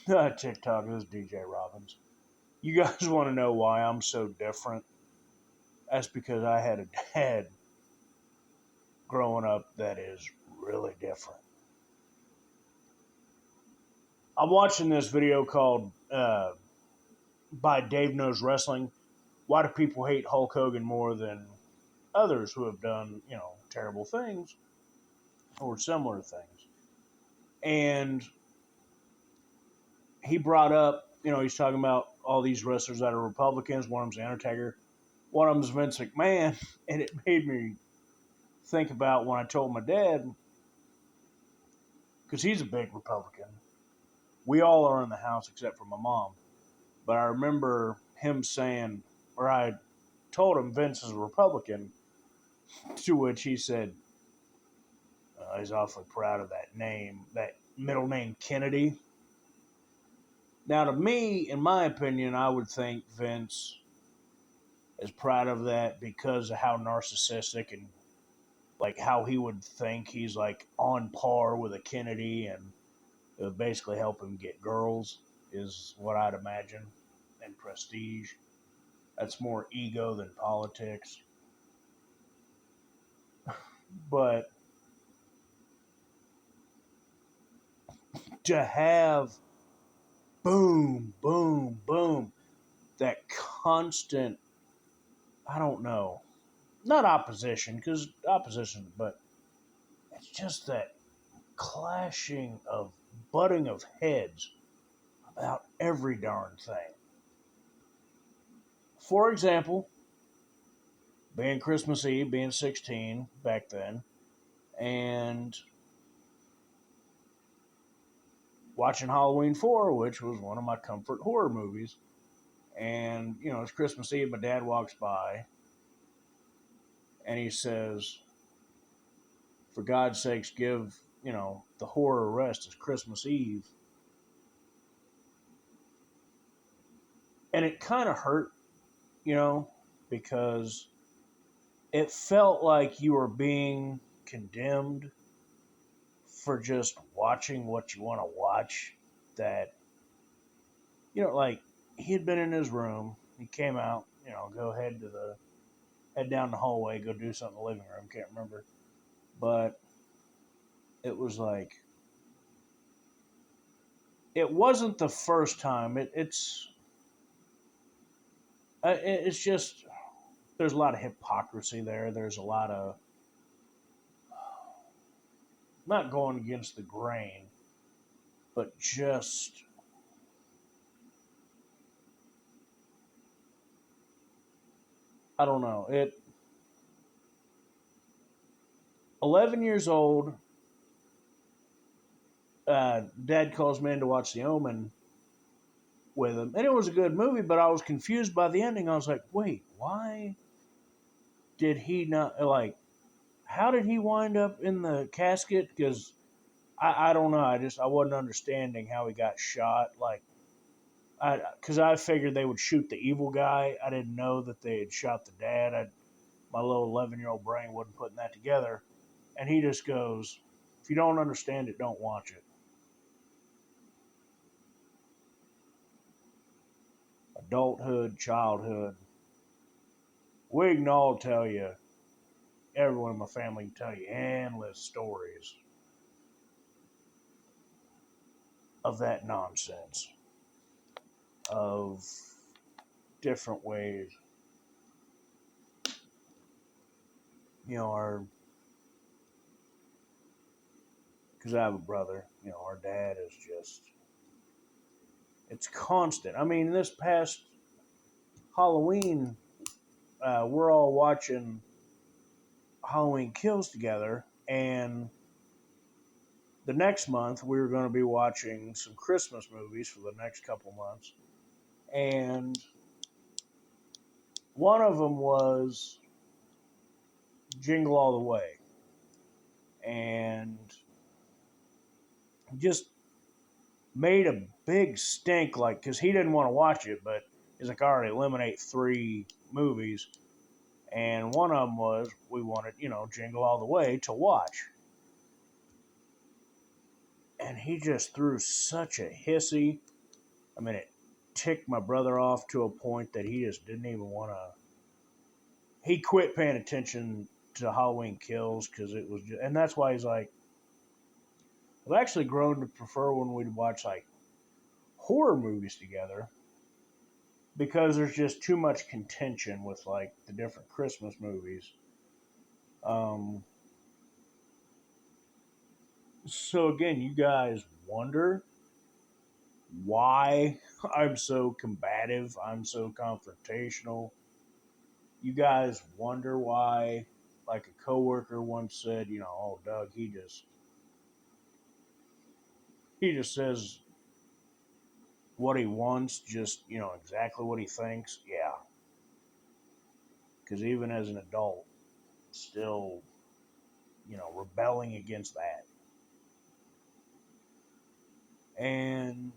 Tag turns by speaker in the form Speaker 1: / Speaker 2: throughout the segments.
Speaker 1: TikTok, this is DJ Robbins. You guys want to know why I'm so different? That's because I had a dad growing up that is really different. I'm watching this video called by Dave Knows Wrestling. Why do people hate Hulk Hogan more than others who have done, terrible things or similar things? And he brought up, he's talking about all these wrestlers that are Republicans. One of them's The Undertaker. One of them's Vince McMahon. And it made me think about when I told my dad, because he's a big Republican. We all are in the house except for my mom. But I remember him saying, or I told him Vince is a Republican, to which he said he's awfully proud of that name, that middle name Kennedy. Now, to me, in my opinion, I would think Vince is proud of that because of how narcissistic and like how he would think he's like on par with a Kennedy and it would basically help him get girls, is what I'd imagine, and prestige. That's more ego than politics. But to have boom, boom, boom, that constant, I don't know, not opposition, because opposition, but it's just that clashing of butting of heads about every darn thing. For example, being Christmas Eve, being 16 back then, and watching Halloween 4, which was one of my comfort horror movies. And, it's Christmas Eve, my dad walks by, and he says, for God's sakes, give, the horror a rest. It's Christmas Eve. And it kind of hurt, because it felt like you were being condemned for just watching what you want to watch. That, like he had been in his room, he came out, go head down the hallway, go do something in the living room, can't remember. But it was like, it wasn't the first time. It's just, there's a lot of hypocrisy there. There's a lot of, not going against the grain, but just, I don't know. 11 years old, Dad calls me in to watch The Omen with him, and it was a good movie. But I was confused by the ending. I was like, wait, why did he not like? How did he wind up in the casket? Because I don't know. I wasn't understanding how he got shot. Like, because I figured they would shoot the evil guy. I didn't know that they had shot the dad. My little 11-year-old brain wasn't putting that together. And he just goes, if you don't understand it, don't watch it. Adulthood, childhood. We can all tell you, everyone in my family can tell you endless stories of that nonsense, of different ways. Our, because I have a brother, our dad is just, it's constant. I mean, this past Halloween, we're all watching Halloween Kills together, and the next month we were going to be watching some Christmas movies for the next couple months, and one of them was Jingle All the Way, and just made a big stink, like, because he didn't want to watch it, but he's like, all right, eliminate 3 movies, and one of them was we wanted, Jingle All the Way to watch. And he just threw such a hissy. I mean, it ticked my brother off to a point that he just didn't even want to. He quit paying attention to Halloween Kills because it was, and that's why he's like, I've actually grown to prefer when we'd watch like horror movies together because there's just too much contention with like the different Christmas movies. Um, so again, you guys wonder why I'm so combative, I'm so confrontational. You guys wonder why, like a coworker once said, oh Doug, he just says what he wants, just exactly what he thinks. Yeah, because even as an adult, still rebelling against that, and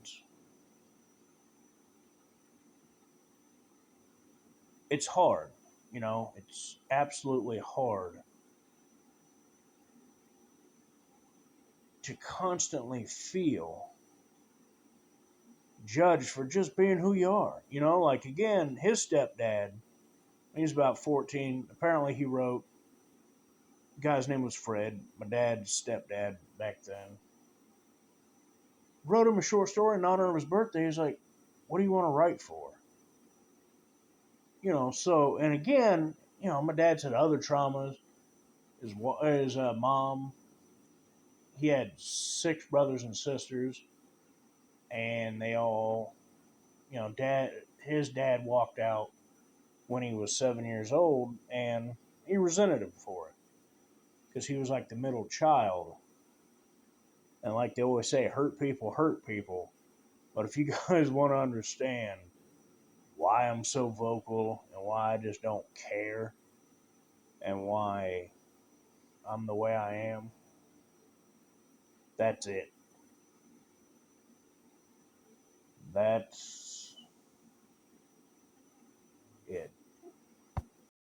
Speaker 1: it's hard. It's absolutely hard to constantly feel judged for just being who you are. Like again, his stepdad, he was about 14. Apparently, he wrote, the guy's name was Fred, my dad's stepdad back then. Wrote him a short story in honor of his birthday. He's like, what do you want to write for? So, and again, my dad's had other traumas. His mom, he had six brothers and sisters, and they all, his dad walked out when he was 7 years old, and he resented him for it because he was like the middle child. And like they always say, hurt people hurt people. But if you guys want to understand why I'm so vocal and why I just don't care and why I'm the way I am, that's it. That's